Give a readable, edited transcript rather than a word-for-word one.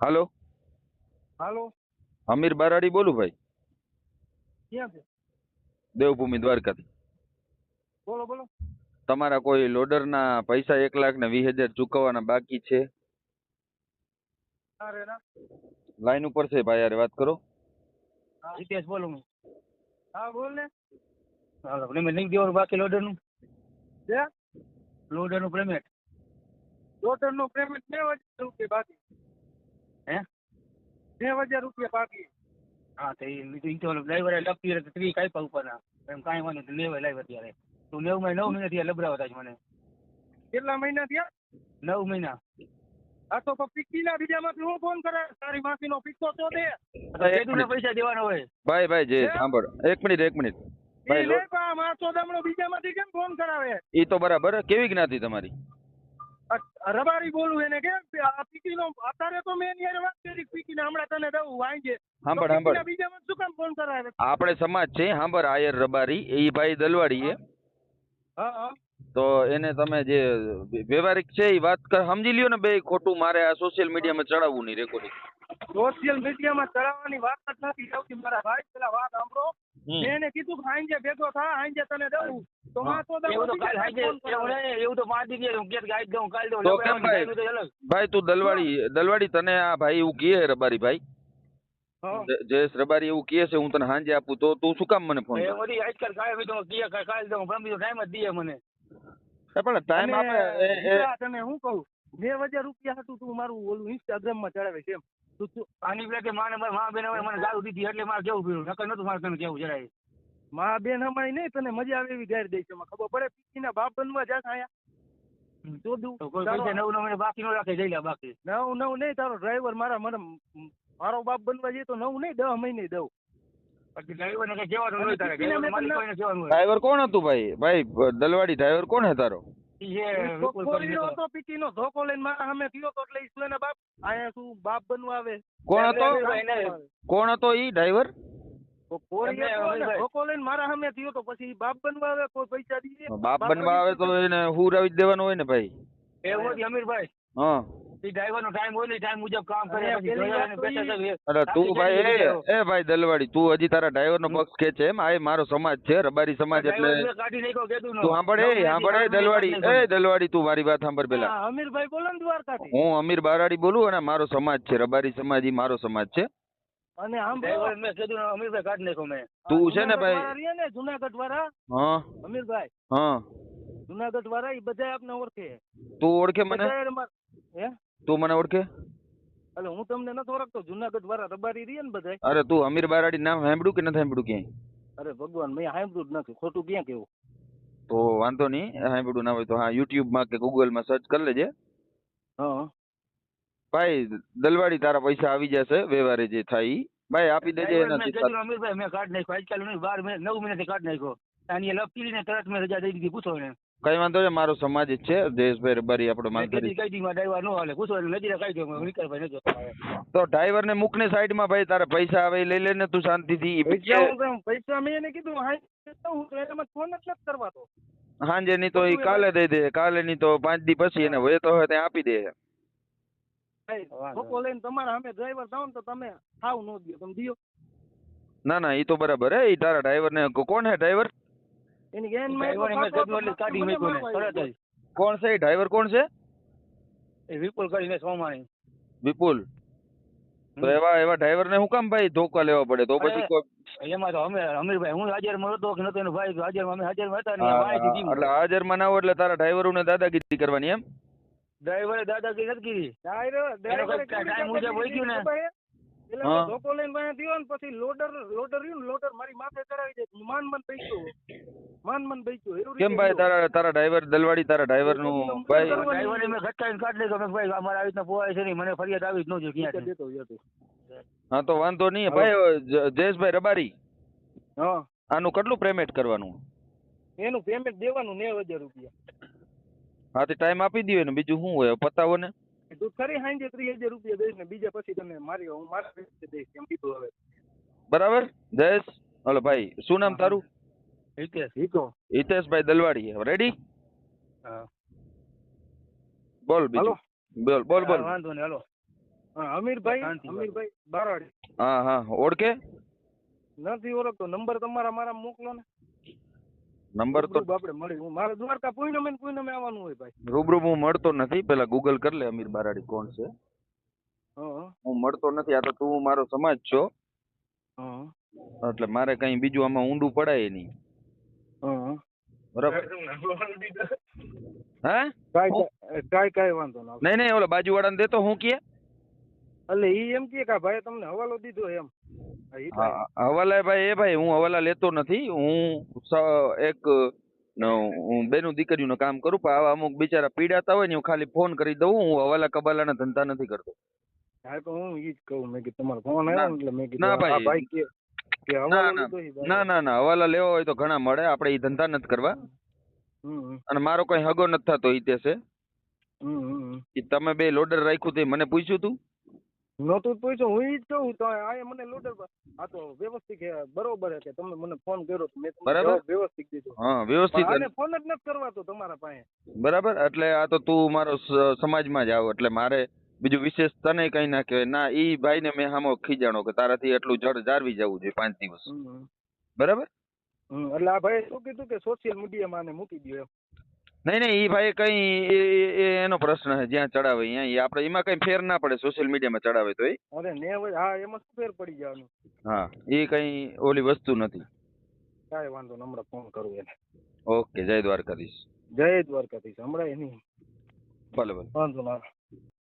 હાલો. હાલો. અમીર બારાડી બોલું ભાઈ, ક્યાં છે? દેવભૂમિ દ્વારકાથી. બોલો બોલો. તમારા કોઈ લોડરના પૈસા 1,20,000 ચૂકવવાના બાકી છે? ના રે ના. લાઈન ઉપર છે ભાઈ, યાર વાત કરો. હા, હિતેશ બોલું હું. હા બોલ ને. હાલો, પેમેન્ટ નહીં દેવાનું બાકી લોડરનું. છે? લોડરનું પેમેન્ટ. લોડરનું પેમેન્ટ 9,000 રૂપિયા બાકી. હે? 9,000 રૂપિયા બાકી. હા તો એ તો ડ્રાઈવરે લપી રહે 30 કાપ્યા ઉપરના. એમ કાંઈ વાંધો નહીં, લેવાય લાવ અત્યારે. તું 9 મહિના થયા લબરાવતા જ મને. કેટલા મહિના થયા? 9 મહિના. આ તો પિક્કીના બીજામાંથી હું ફોન કરે, તારી માસીનો પિક્કો તો દે. કેદુને પૈસા દેવાના હોય. ભાઈ જે સાંભળ, એક મિનિટ ભાઈ. માસો દામણો બીજામાંથી કેમ ફોન કરાવે? ઈ તો બરાબર. કેવી જ્ઞાતિ તમારી? રબારી બોલું એને કે પીકીનો અત્યારે તો મેં એની વાત કરી, પીકીને હમણાં તને દઉં વાંજે. સાંભળ બીજામાં શું કામ ફોન કરાવે? આપણે સમાજ છે, સાંભળ, આયર રબારી એ ભાઈ દલવાડી એ. હા. તો એને તમે જે વ્યવહારિક છે એ વાત સમજી લ્યો ને. બે ખોટું મારે આ સોશિયલ મીડિયામાં ચડાવવું નહીં, રેકોર્ડિંગ. સોશિયલ મીડિયામાં ચડાવવાની વાત જ નથી આવતી મારા ભાઈ. પેલા વાત સાંભળો. મેં એને કીધું કે હાંજે ભેગો થા, હાંજે તને દઉં. તો માસો દામણો એવું તો 5 દિવસ હું કે ગાઈ દઉં, કાલ દઉં. તો કેમ ભાઈ તું દલવાડી તને આ ભાઈ એવું કહે રબારી ભાઈ, જયેશ રબારી એવું કહે છે હું તને હાંજે આપું, તો તું શું કામ મને ફોન કરે? આજકાલ કાયમ તો કાલ દઉં, ટાઈમ જ દે મને. પણ ટાઈમ આપે. તને હું કહું, 9,000 રૂપિયા હતું તું મારું ઓલું ઇન્સ્ટાગ્રામમાં ચડાવે છે એમ. આની પેલા માને મા બેન મને ગાળું દીધી એટલે મારે કેવું પીડ્યું, નકર નતું મારે તને કેવું જરાય. મા બેન અમારી નહીં, તને મજા આવે એવી ગાડી દઈશ. ખબર પડે પીકીના બાપ બનવા જા આયા. કોઈ પૈસા 9 મહિને બાકી નો રાખે, જઈ લે બાકી. 9 નહીં, તારો ડ્રાઈવર મારો બાપ બનવા જઈએ તો 9 નહીં 10 મહિને દઉં. પછી ડ્રાઈવર ને કઈ કહેવાનું નહીં તારે. ડ્રાઈવર કોણ હતું ભાઈ દલવાડી ડ્રાઈવર કોણ હે તારો? પીકીનો ધોકો લઈને મારા સામે થયો તો એટલે ઈસલેના બાપ આયા શું બાપ બનવા આવે? કોણ હતો ઈ ડ્રાઈવર? ધોકો લઈને મારા સામે થયો તો પછી બાપ બનવા આવે? કોઈ પૈસા દીએ? બાપ બનવા આવે તો એને હુરાવી જ દેવાનું હોય ને ભાઈ. એવું નથી અમીરભાઈ. હા, ડ્રાઈવર નો ટાઈમ હોય ને ટાઈમ મુજબ કામ કરે. અરે તું ભાઈ એ ભાઈ દલવાડી, તું હજી તારા ડ્રાઈવર નો પક્ષ ખેંચે એમ? આ મારો સમાજ છે, રબારી સમાજ. એટલે તું સાંભળે દલવાડી તું મારી વાત સાંભળ પેલા. અમીરભાઈ બોલો ને દ્વારકાથી. હું અમીર બારાડી બોલું અને મારો સમાજ છે રબારી સમાજ, ઈ મારો સમાજ છે. અને અમીરભાઈ કાઢી નાખો મેં. તું છે ને ભાઈ જુનાગઢ વાળા. હા અમીરભાઈ. હા, જુનાગઢ વાળા એ બધા આપને ઓળખે. તું ઓળખે મને? હે? તું મને ઓળખે? એટલે હું તમને નથી ઓળખતો. જુનાગઢ વાળા રબારી રહી ને બધા. અરે તું અમીર બારાડી નામ સાંભળ્યું કે નથી સાંભળ્યું ક્યાંય? અરે ભગવાન, મેં સાંભળ્યું જ નથી. ખોટું ક્યાં કેવું? તો વાંધો નહીં, સાંભળ્યું ના હોય તો હા યુટ્યુબ માં કે ગૂગલ માં સર્ચ કરી લેજે. હા ભાઈ દલવાડી તારા પૈસા આવી જશે, વ્યવહારે જે થાય ભાઈ આપી દેજે. અમીરભાઈ મેં કાઢ નાખ્યો આજકાલ નહીં, 9 મહિનાથી કાઢ નાખ્યો. આની લપકી ને તરત મેં રજા દઈ દીધી. પૂછો ને. કઈ વાંધો નહીં, મારો સમાજ જ છે જયેશભાઈ રબારી આપણો માલધારી. કઈ દી ડ્રાઈવર નો હાલે, પૂછો નજીક કઈ દો વિકાસભાઈ નજો. તો ડ્રાઈવર ને મૂક ને સાઈડ માં ભાઈ, તારા પૈસા આવે લઈ લે ને તું શાંતિથી. પૈસા મેં એને કીધું એનામાં ફોન જ નથી કરવાતો. હાંજે ની તો કાલે દઈ દે, કાલે ની તો 5 દી પછી એને હોય તો હોય ત્યાં આપી દે. ધોકો લઈને તમારા સામે ડ્રાઈવર થાવ ને તો તમે થાવ ન દો, તમે દિયો. ના એ તો બરાબર હે. એ તારા ડ્રાઈવર ને કોણ હે ડ્રાઈવર? એની ગેન માં કાઢી મેકો. કોણ છે ડ્રાઈવર? કોણ છે? એ વિપુલ કરીને સોમાણી. વિપુલ? તો એવા ડ્રાઈવર ને હું કામ ભાઈ ધોકા લેવા પડે? તો પછી એમાં તો અમીરભાઈ હું હાજર માં હતો કે નતો એનો ભાઈ હાજર માં હતા ને માહિતી. એટલે હાજર માં ના હોય એટલે તારા ડ્રાઈવરો ને દાદાગીરી કરવાની એમ? ડ્રાઈવરે દાદાગીરી નથી કરી. ટાઈમ મુજબ હોય ગયું ને. ધોકો લઈને ભાઈ થયો ને પછી લોડર મારી માથે ચડાવી દે. માન બઈક્યો. કેમ ભાઈ તારા ડ્રાઈવર દલવાડી, તારા ડ્રાઈવર નું ભાઈ ડ્રાઈવર મેં ખટકાઈને કાઢ લીધો. ભાઈ અમારે આવી રીતના પોવાય છે નહીં, મને ફરિયાદ આવી જ ન જોઈએ ક્યાં. હા તો વાંધો નહીં ભાઈ. જયેશભાઈ રબારી, આનું કેટલું પેમેન્ટ કરવાનું? એનું પેમેન્ટ દેવાનું 9,000 રૂપિયા. હા તે ટાઈમ આપી દો ને, બીજું શું હોય પતાવો ને. તું ખરી સાંજે 30,000 રૂપિયા દઈશ ને બીજા પછી તમે હું મારા દઈશ એમ કીધું. હવે બરાબર જયેશ. હલો ભાઈ, શું નામ તારું? હિતેશભાઈ દલવાડી. રેડી? બોલ બીજું. બોલ. વાંધો નહીં. હલો. હા, અમીરભાઈ બારાડી. હા હા ઓળખે? નથી ઓળખતો. નંબર તમારા મારા મોકલો ને. નંબર તો આપણે મળી. હું મારે દ્વારકા પૂનમે આવવાનું હોય ભાઈ. રૂબરૂ હું મળતો નથી, પેલા ગૂગલ કરી લે અમીર બારાડી કોણ છે. હા હું મળતો નથી. આ તો તું મારો સમાજ છો, હા એટલે મારે કઈ બીજું આમાં ઊંડું પડાય નહીં. હા બરાબર? હા કાંઈ વાંધો ના. નહીં નહીં, ઓલા બાજુવાળાને દેતો હું કે એટલે ઈ એમ કે ભાઈ તમને હવાલો દીધો એમ. હવાલા ભાઈ એ ભાઈ હું હવાલા લેતો નથી. એક હું બેનું દીકરીનું કામ કરું, પણ આવા અમુક બિચારા પીડાતા હોય ને હું ખાલી ફોન કરી દઉં. હું હવાલા કબાલાના ધંધા નથી કરતો. હા તો હું ઈ જ કહું. મેં કીધું તમારો ફોન આવ્યો ને એટલે મેં કીધું ના આ ભાઈ કે હવાલો લીધો ઈ ભાઈ. ના હવાલા લેવા હોય તો ઘણા મળે. આપણે ઈ ધંધા નથી કરવા. અને મારો કઈ હગો નથી થતો ઈ તે છે. તમે બે લોડર રાખ્યું તે મને પૂછ્યું તું? નહોતું પૂછ્યું. હું ઈ જ કહું તો આ મને લોડર આ તો વ્યવસ્થિત બરોબર છે કે તમે મને ફોન કર્યો તો મેં તમને જવાબ વ્યવસ્થિત દીધો. હા વ્યવસ્થિત. આને ફોન જ નથી કરવાતો તમારા પાસે. બરાબર. એટલે આ તો તું મારો સમાજમાં જ આવ એટલે મારે બીજું વિશેષ તને કઈ ના કહેવાય. ના ઈ ભાઈ ને મેં સામો ખીજાણો કે તારાથી એટલું જડ જાળવી જવું જોઈએ 5 દિવસ. બરાબર. એટલે આ ભાઈ શું કીધું કે સોશિયલ મીડિયામાં આને મૂકી દો એમ. નહીં ઈ ભાઈ કઈ એનો પ્રશ્ન છે. જ્યાં ચડાવે અહીંયા આપણે એમાં કઈ ફેર ના પડે. સોશિયલ મીડિયામાં ચડાવે તો અરે ને હા એમાં શું ફેર પડી જવાનું. હા એ કઈ ઓલી વસ્તુ નથી. કાંઈ વાંધો નહીં. હમણાં ફોન કરું એને. ઓકે જય દ્વારકાધીશ. જય દ્વારકાધીશ. હમણાં એની ભલે ભલે વાંધો ના.